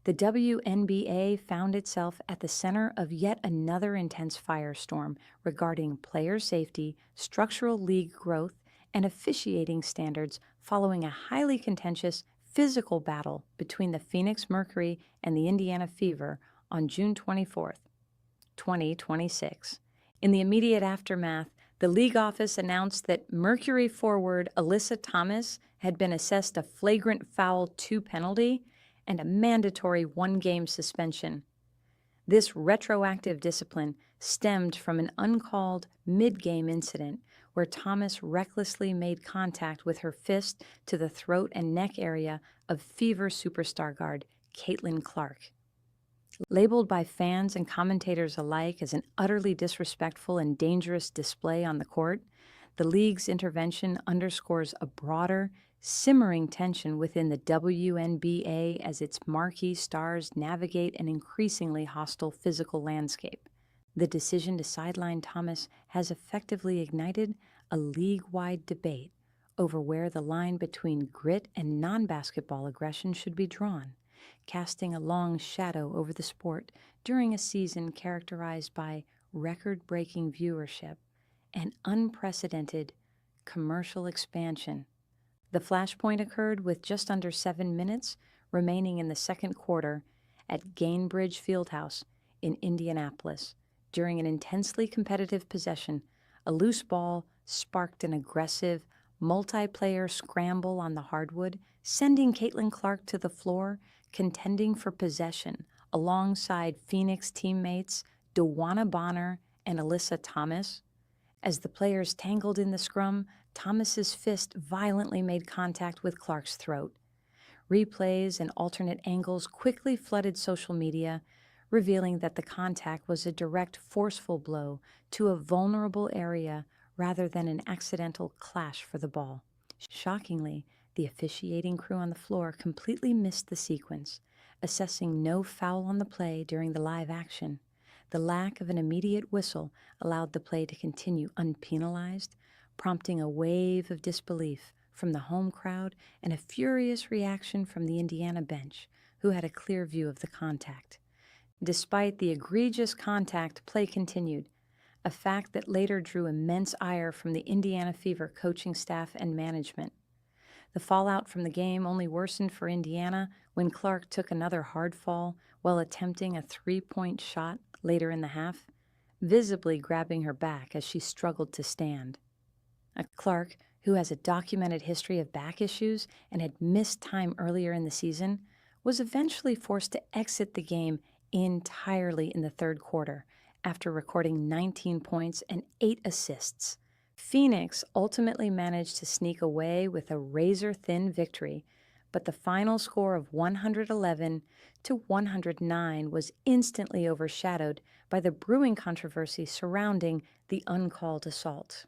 The WNBA found itself at the center of yet another intense firestorm regarding player safety, structural league growth, and officiating standards following a highly contentious physical battle between the Phoenix Mercury and the Indiana Fever on June 24th, 2026. In the immediate aftermath, the league office announced that Mercury forward Alyssa Thomas had been assessed a flagrant foul 2 penalty and a mandatory 1-game suspension. This retroactive discipline stemmed from an uncalled mid-game incident where Thomas recklessly made contact with her fist to the throat and neck area of Fever superstar guard Caitlin Clark. Labeled by fans and commentators alike as an utterly disrespectful and dangerous display on the court, the league's intervention underscores a broader, simmering tension within the WNBA as its marquee stars navigate an increasingly hostile physical landscape. The decision to sideline Thomas has effectively ignited a league-wide debate over where the line between grit and non-basketball aggression should be drawn, casting a long shadow over the sport during a season characterized by record-breaking viewership and unprecedented commercial expansion. The flashpoint occurred with just under 7 minutes remaining in the second quarter at Gainbridge Fieldhouse in Indianapolis. During an intensely competitive possession, a loose ball sparked an aggressive, multiplayer scramble on the hardwood, sending Caitlin Clark to the floor, contending for possession alongside Phoenix teammates DeWanna Bonner and Alyssa Thomas. As the players tangled in the scrum, Thomas's fist violently made contact with Clark's throat. Replays and alternate angles quickly flooded social media, revealing that the contact was a direct, forceful blow to a vulnerable area rather than an accidental clash for the ball. Shockingly, the officiating crew on the floor completely missed the sequence, assessing no foul on the play during the live action. The lack of an immediate whistle allowed the play to continue unpenalized, prompting a wave of disbelief from the home crowd and a furious reaction from the Indiana bench, who had a clear view of the contact. Despite the egregious contact, play continued, a fact that later drew immense ire from the Indiana Fever coaching staff and management. The fallout from the game only worsened for Indiana when Clark took another hard fall while attempting a 3-point shot later in the half, visibly grabbing her back as she struggled to stand. Clark, who has a documented history of back issues and had missed time earlier in the season, was eventually forced to exit the game entirely in the third quarter after recording 19 points and 8 assists. Phoenix ultimately managed to sneak away with a razor-thin victory, but the final score of 111-109 was instantly overshadowed by the brewing controversy surrounding the uncalled assault.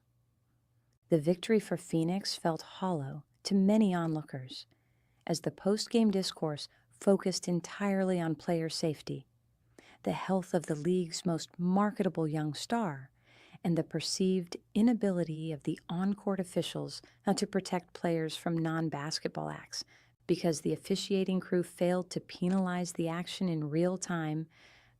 The victory for Phoenix felt hollow to many onlookers, as the post-game discourse focused entirely on player safety, the health of the league's most marketable young star, and the perceived inability of the on-court officials to protect players from non-basketball acts because the officiating crew failed to penalize the action in real time.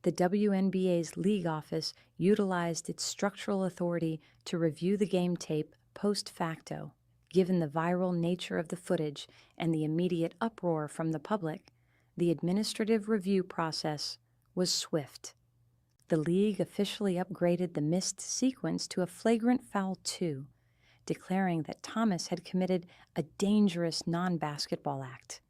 The WNBA's league office utilized its structural authority to review the game tape post facto. Given the viral nature of the footage and the immediate uproar from the public, the administrative review process was swift. The league officially upgraded the missed sequence to a flagrant foul 2, declaring that Thomas had committed a dangerous non-basketball act.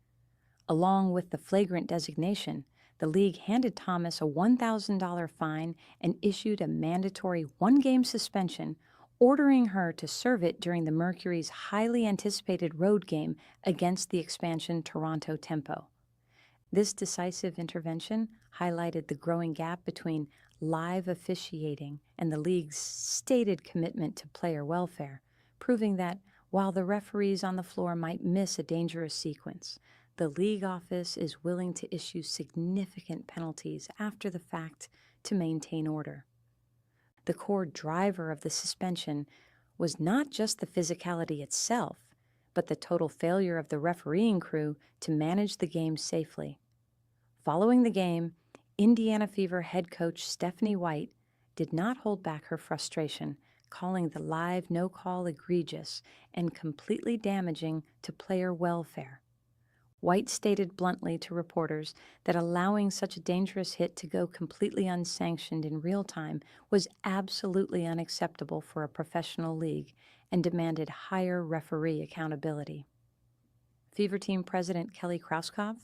Along with the flagrant designation, the league handed Thomas a $1,000 fine and issued a mandatory 1-game suspension, ordering her to serve it during the Mercury's highly anticipated road game against the expansion Toronto Tempo. This decisive intervention highlighted the growing gap between live officiating and the league's stated commitment to player welfare, proving that while the referees on the floor might miss a dangerous sequence, the league office is willing to issue significant penalties after the fact to maintain order. The core driver of the suspension was not just the physicality itself, but the total failure of the refereeing crew to manage the game safely. Following the game, Indiana Fever head coach Stephanie White did not hold back her frustration, calling the live no-call egregious and completely damaging to player welfare. White stated bluntly to reporters that allowing such a dangerous hit to go completely unsanctioned in real time was absolutely unacceptable for a professional league and demanded higher referee accountability. Fever Team President Kelly Krauskopf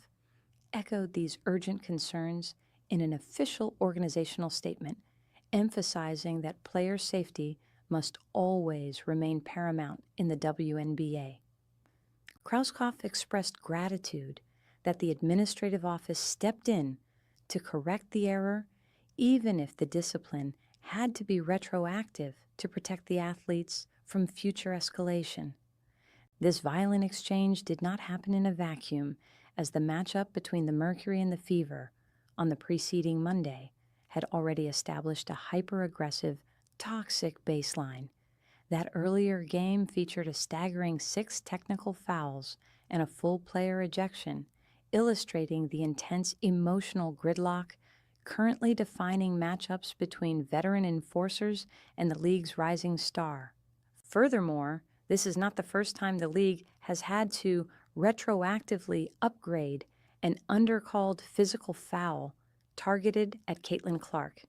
echoed these urgent concerns in an official organizational statement, emphasizing that player safety must always remain paramount in the WNBA. Krauskopf expressed gratitude that the administrative office stepped in to correct the error, even if the discipline had to be retroactive to protect the athletes from future escalation. This violent exchange did not happen in a vacuum, as the matchup between the Mercury and the Fever on the preceding Monday had already established a hyper-aggressive, toxic baseline. That earlier game featured a staggering 6 technical fouls and a full player ejection, illustrating the intense emotional gridlock currently defining matchups between veteran enforcers and the league's rising star. Furthermore, this is not the first time the league has had to retroactively upgrade an undercalled physical foul targeted at Caitlin Clark,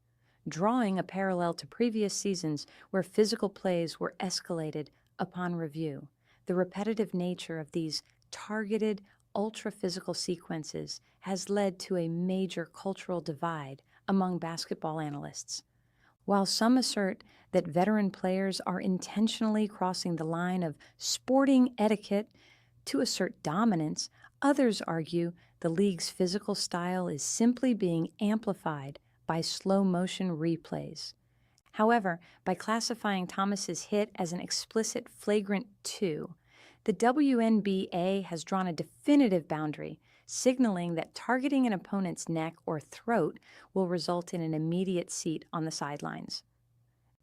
drawing a parallel to previous seasons where physical plays were escalated upon review. The repetitive nature of these targeted, ultra-physical sequences has led to a major cultural divide among basketball analysts. While some assert that veteran players are intentionally crossing the line of sporting etiquette to assert dominance, others argue the league's physical style is simply being amplified by slow-motion replays. However, by classifying Thomas's hit as an explicit flagrant 2, the WNBA has drawn a definitive boundary, signaling that targeting an opponent's neck or throat will result in an immediate seat on the sidelines.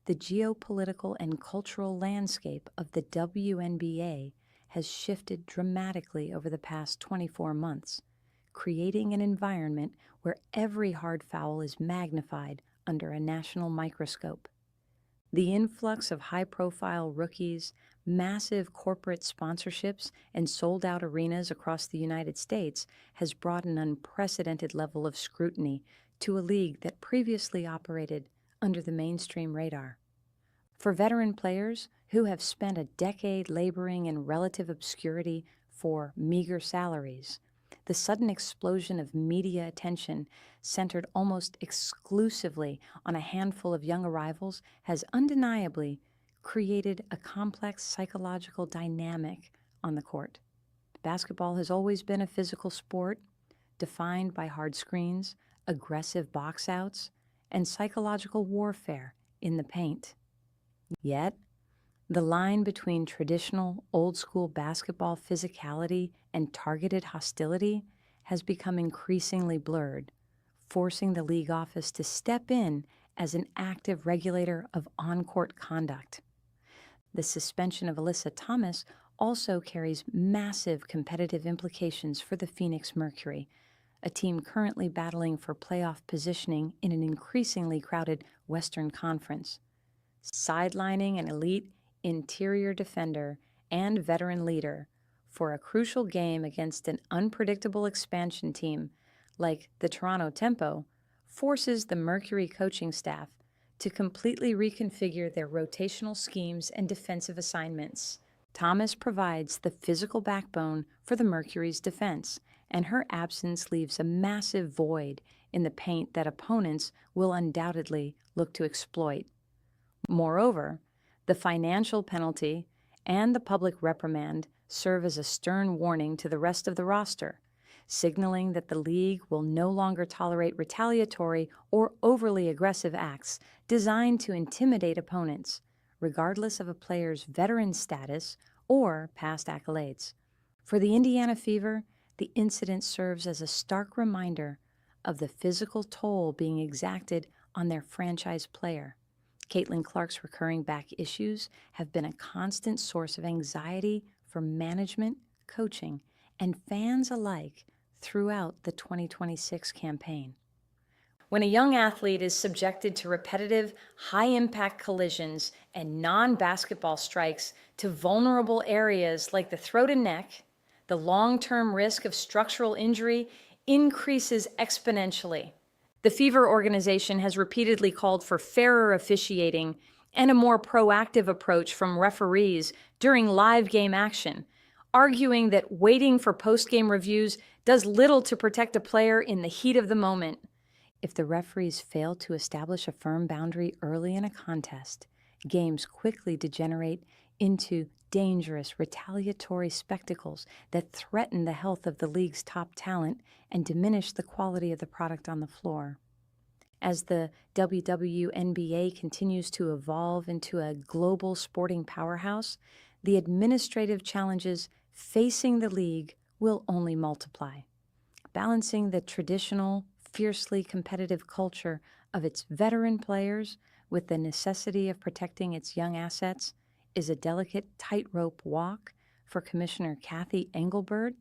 The geopolitical and cultural landscape of the WNBA has shifted dramatically over the past 24 months, creating an environment where every hard foul is magnified under a national microscope. The influx of high-profile rookies, massive corporate sponsorships, and sold-out arenas across the United States has brought an unprecedented level of scrutiny to a league that previously operated under the mainstream radar. For veteran players who have spent a decade laboring in relative obscurity for meager salaries, the sudden explosion of media attention centered almost exclusively on a handful of young arrivals has undeniably created a complex psychological dynamic on the court. Basketball has always been a physical sport, defined by hard screens, aggressive box outs, and psychological warfare in the paint. Yet, the line between traditional, old-school basketball physicality and targeted hostility has become increasingly blurred, forcing the league office to step in as an active regulator of on-court conduct. The suspension of Alyssa Thomas also carries massive competitive implications for the Phoenix Mercury, a team currently battling for playoff positioning in an increasingly crowded Western Conference. Sidelining an elite interior defender and veteran leader for a crucial game against an unpredictable expansion team like the Toronto Tempo forces the Mercury coaching staff to completely reconfigure their rotational schemes and defensive assignments. Thomas provides the physical backbone for the Mercury's defense, and her absence leaves a massive void in the paint that opponents will undoubtedly look to exploit. Moreover, the financial penalty and the public reprimand serve as a stern warning to the rest of the roster, signaling that the league will no longer tolerate retaliatory or overly aggressive acts designed to intimidate opponents, regardless of a player's veteran status or past accolades. For the Indiana Fever, the incident serves as a stark reminder of the physical toll being exacted on their franchise player. Caitlin Clark's recurring back issues have been a constant source of anxiety for management, coaching, and fans alike throughout the 2026 campaign. When a young athlete is subjected to repetitive, high-impact collisions and non-basketball strikes to vulnerable areas like the throat and neck, the long-term risk of structural injury increases exponentially. The Fever Organization has repeatedly called for fairer officiating and a more proactive approach from referees during live game action, arguing that waiting for post-game reviews does little to protect a player in the heat of the moment. If the referees fail to establish a firm boundary early in a contest, games quickly degenerate into dangerous, retaliatory spectacles that threaten the health of the league's top talent and diminish the quality of the product on the floor. As the WNBA continues to evolve into a global sporting powerhouse, the administrative challenges facing the league will only multiply. Balancing the traditional, fiercely competitive culture of its veteran players with the necessity of protecting its young assets is a delicate tightrope walk for Commissioner Kathy Engelbert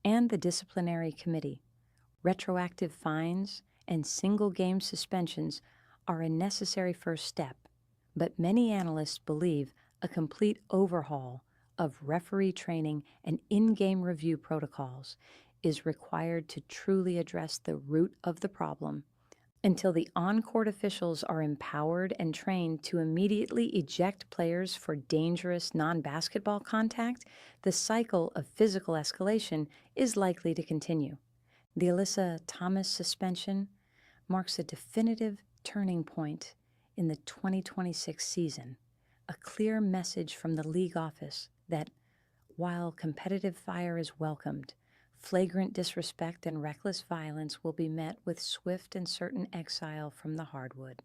and the Disciplinary Committee. Retroactive fines and single-game suspensions are a necessary first step, but many analysts believe a complete overhaul of referee training and in-game review protocols is required to truly address the root of the problem. Until the on-court officials are empowered and trained to immediately eject players for dangerous non-basketball contact, the cycle of physical escalation is likely to continue. The Alyssa Thomas suspension marks a definitive turning point in the 2026 season, a clear message from the league office that, while competitive fire is welcomed, flagrant disrespect and reckless violence will be met with swift and certain exile from the hardwood.